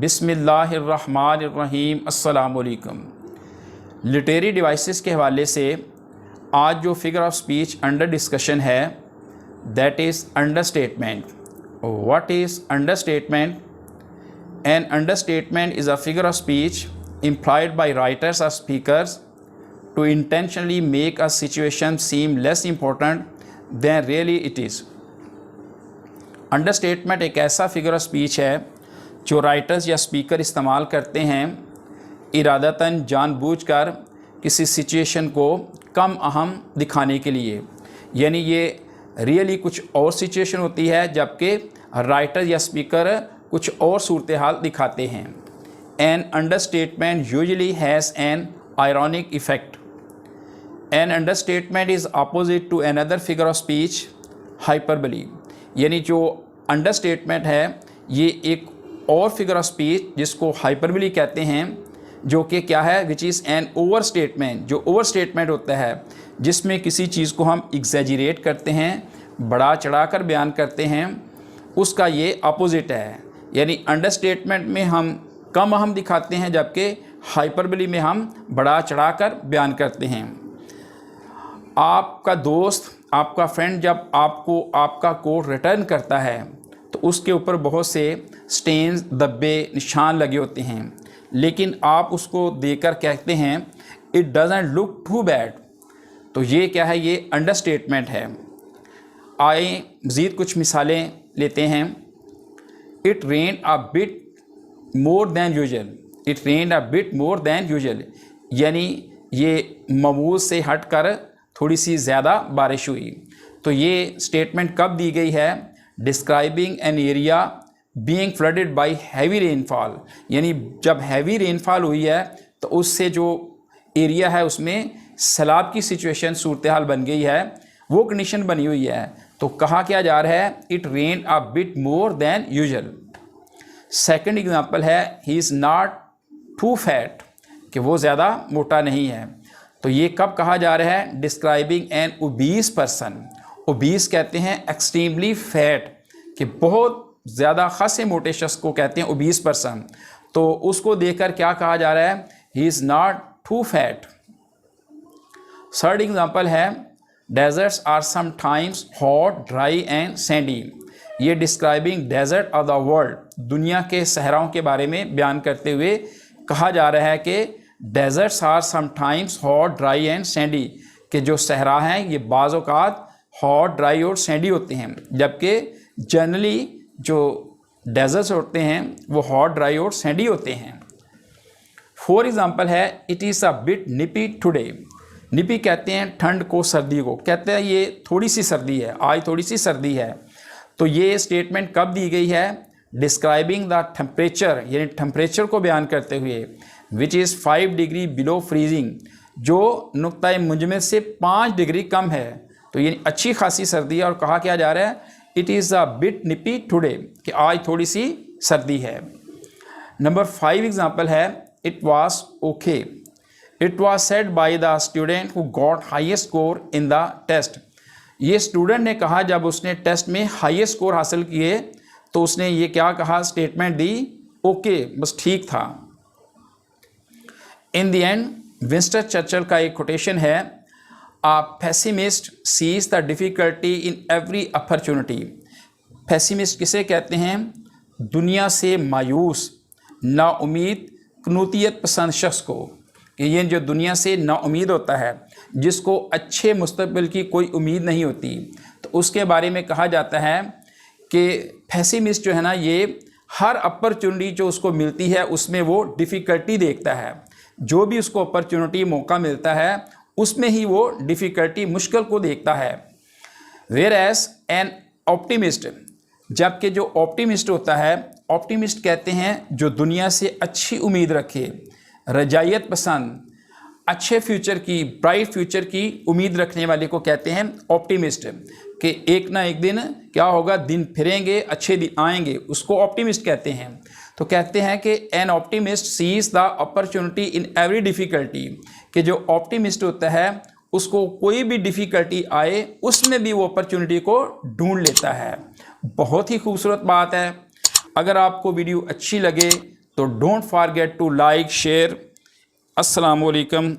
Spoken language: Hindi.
बिस्मिल्लाहिर्रहमानिर्रहीम अस्सलाम वालेकुम। लिटरेरी डिवाइसेस के हवाले से आज जो figure of speech under discussion है that is understatement. What is understatement? An understatement is a figure of speech implied by writers or speakers to intentionally make a situation seem less important than really it is। Understatement एक ऐसा फिगर ऑफ स्पीच है जो राइटर्स या स्पीकर इस्तेमाल करते हैं इरादतन जानबूझकर किसी सिचुएशन को कम अहम दिखाने के लिए, यानी ये रियली कुछ और सिचुएशन होती है जबकि राइटर या स्पीकर कुछ और सूरत हाल दिखाते हैं। An understatement usually has an ironic effect। An understatement is opposite to another figure of speech, hyperbole। यानी जो अंडरस्टेटमेंट है ये एक और फिगर ऑफ स्पीच जिसको हाइपरबली कहते हैं, जो कि क्या है, which is an over statement. जो ओवर स्टेटमेंट होता है जिसमें किसी चीज़ को हम एग्जैजरेट करते हैं, बढ़ा चढ़ा कर बयान करते हैं, उसका ये अपोजिट है। यानी अंडरस्टेटमेंट में हम कम अहम दिखाते हैं जबकि हाइपरबली में हम बढ़ा चढ़ा कर बयान करते हैं। आपका दोस्त, आपका फ्रेंड जब आपको आपका कोट रिटर्न करता है तो उसके ऊपर बहुत से स्टेन्स, धब्बे, निशान लगे होते हैं, लेकिन आप उसको देकर कहते हैं it doesn't look too bad. तो ये क्या है, ये अंडरस्टेटमेंट है। आए मज़ीद कुछ मिसालें लेते हैं। It rain a bit more than usual. It rain a bit more than usual, यानी ये मामूल से हट कर थोड़ी सी ज़्यादा बारिश हुई। तो ये स्टेटमेंट कब दी गई है? Describing an area being flooded bye heavy rainfall, यानी जब हैवी रेनफॉल हुई है तो उससे जो एरिया है उसमें सैलाब की सिचुएशन, सूरत हाल बन गई है, वो कंडीशन बनी हुई है। तो कहा क्या जा रहा है? It rain a bit more than usual. Second example है he is not too fat, कि वो ज़्यादा मोटा नहीं है। तो ये कब कहा जा रहा है? Describing an obese person. Obese कहते हैं एक्सट्रीमली फैट, कि बहुत ज़्यादा खासे मोटे शख्स को कहते हैं ओबीस पर्सन। तो उसको देखकर क्या कहा जा रहा है? He is not too fat. Third example है deserts are sometimes hot, dry and sandy. ये describing desert of the world, दुनिया के सहराओं के बारे में बयान करते हुए कहा जा रहा है कि deserts are sometimes hot, dry and sandy, कि जो सहरा हैं ये बाज़ औक़ात हॉट, ड्राई और सैंडी होते हैं, जबकि जनरली जो डेजर्ट्स होते हैं वो हॉट, ड्राई और सैंडी होते हैं। फॉर एग्ज़ाम्पल है it is a bit nippy today. Nippy कहते हैं ठंड को, सर्दी को कहते हैं ये थोड़ी सी सर्दी है, आज थोड़ी सी सर्दी है। तो ये स्टेटमेंट कब दी गई है? डिस्क्राइबिंग द टेम्परेचर, यानी टेम्परेचर को बयान करते हुए, which is 5 degree below freezing, जो नुक्ता मुंजमद से 5 डिग्री कम है। तो ये अच्छी खासी सर्दी है। और कहा क्या जा रहा है? It is a bit nippy today, कि आज थोड़ी सी सर्दी है। नंबर 5 एग्जाम्पल है it was okay. It was said by the student who got highest score in the test. ये स्टूडेंट ने कहा जब उसने टेस्ट में हाईएस्ट स्कोर हासिल किए तो उसने ये क्या कहा? स्टेटमेंट दी ओके, बस ठीक था। In the end Winston Churchill का एक कोटेशन है, a pessimist sees the difficulty in every opportunity. Pessimist किसे कहते हैं? दुनिया से मायूस, नाउमीद, कनूतियत पसंद शख्स को, कि ये जो दुनिया से नाउमीद होता है, जिसको अच्छे मुस्तकबिल की कोई उम्मीद नहीं होती, तो उसके बारे में कहा जाता है कि पेसिमिस्ट जो है ना, ये हर अपॉर्चुनिटी जो उसको मिलती है उसमें वो डिफ़िकल्टी देखता है। जो भी उसको अपॉर्चुनिटी, मौका मिलता है उसमें ही वो डिफ़िकल्टी, मुश्किल को देखता है। वेयर एज एन ऑप्टिमिस्ट, जबकि जो ऑप्टिमिस्ट होता है, ऑप्टिमिस्ट कहते हैं जो दुनिया से अच्छी उम्मीद रखे, रजायत पसंद, अच्छे फ्यूचर की, ब्राइट फ्यूचर की उम्मीद रखने वाले को कहते हैं ऑप्टिमिस्ट, कि एक ना एक दिन क्या होगा, दिन फिरेंगे, अच्छे दिन आएंगे, उसको ऑप्टिमिस्ट कहते हैं। तो कहते हैं कि an optimist sees the opportunity in every difficulty, कि जो ऑप्टिमिस्ट होता है उसको कोई भी डिफ़िकल्टी आए उसमें भी वो अपॉर्चुनिटी को ढूंढ लेता है। बहुत ही खूबसूरत बात है। अगर आपको वीडियो अच्छी लगे तो don't forget to like share. अस्सलाम वालेकुम।